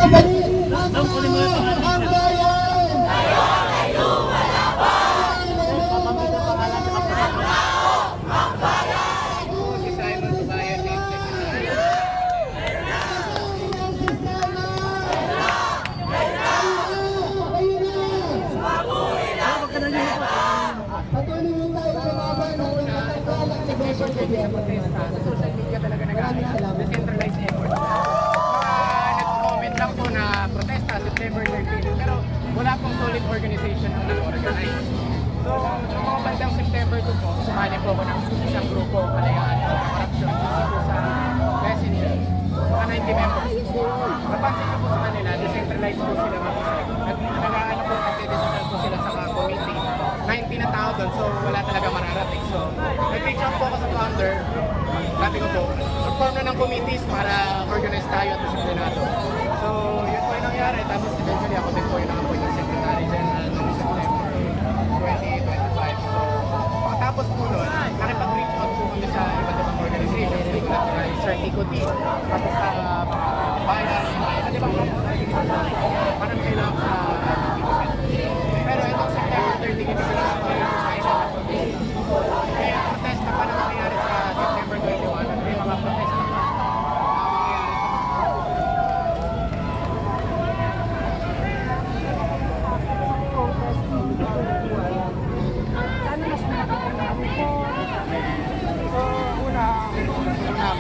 Ang kunin mo yung pangalan niya. Social media talaga nag-aaral. Decentralized effort. Nag-comment lang po na protesta September 13, pero wala pong solid organization na nag-organize. So, noong mga bandang September 2 po, sumali po ako ng isang grupo, kalayaan, corruption, dito sa Messenger. Mga 90 members. Napansin ko po sa kanila, decentralized po sila nag-aano po, nag-decentralize po sila sa mga committee. 90 na tao doon, so wala talaga mararating. So, nag-reach out po ako sa founder. Sabi ko po, mag-form na ng committees para organize tayo at disiplinado. So, yun po yung nangyari. Tapos eventually ako din po yung nakapoint ng Secretary General noong September 2025. So, pagkatapos po nun, nakipag-reach out po kami sa iba't ibang organizations like Sir Ticoti, tapos sa bayan, iba't ibang organizations. Parang kailangan sa pero itong September 30, hindi sila kaya protesta pa na nangyayari sa September 21 at may mga protesta pa nangyayari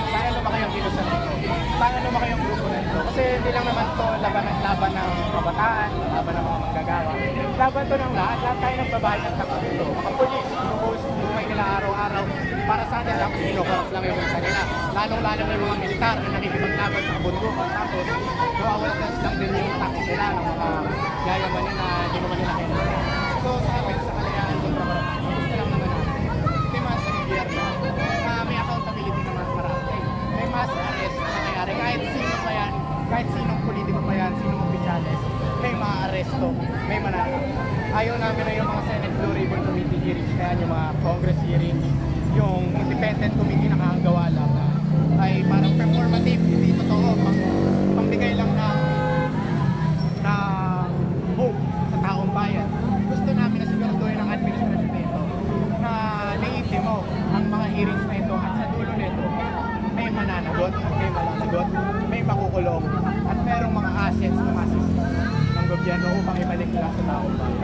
sana lumaki yung kilusan nito. Sana lumaki yung grupo nito. Kasi hindi lang naman ito laban ng kabataan, laban ng mga manggagawa. Laban ito ng lahat. Lahat tayo nagbabahay ng takot ito. Mga polis, may nila araw-araw para sa atin lang kinukorap lang yung kanila. Lalong-lalo na yung mga militar na nakikipaglaban sa kabundukan. Tapos, nawawalas lang din yung takot nila ng mga yayamanin na hindi naman nila kailangan. So, sa amin, sa kalayaan, gusto lang naman natin. Hindi man sa gobyerno na may accountability naman marami. May mass arrest na nangyayari. Kahit sino pa yan, kahit sinong politiko pa yan, sinong opisyales, may ma-arresto, may mananap. Ayaw namin na yung mga Senate Blue Ribbon Committee hearings na yan, yung mga Congress hearings, yung independent committee na kakagawa lang na ay parang performative, hindi totoo, pangbigay lang na hope sa taong bayan. Gusto namin na siguraduhin ng administrasyon nito na naiintin mo ang mga hearings na ito at sa dulo nito may mananagot, may malalagot, may makukulong at merong mga assets na masisip ng gobyerno upang ibalik nila sa taong bayan.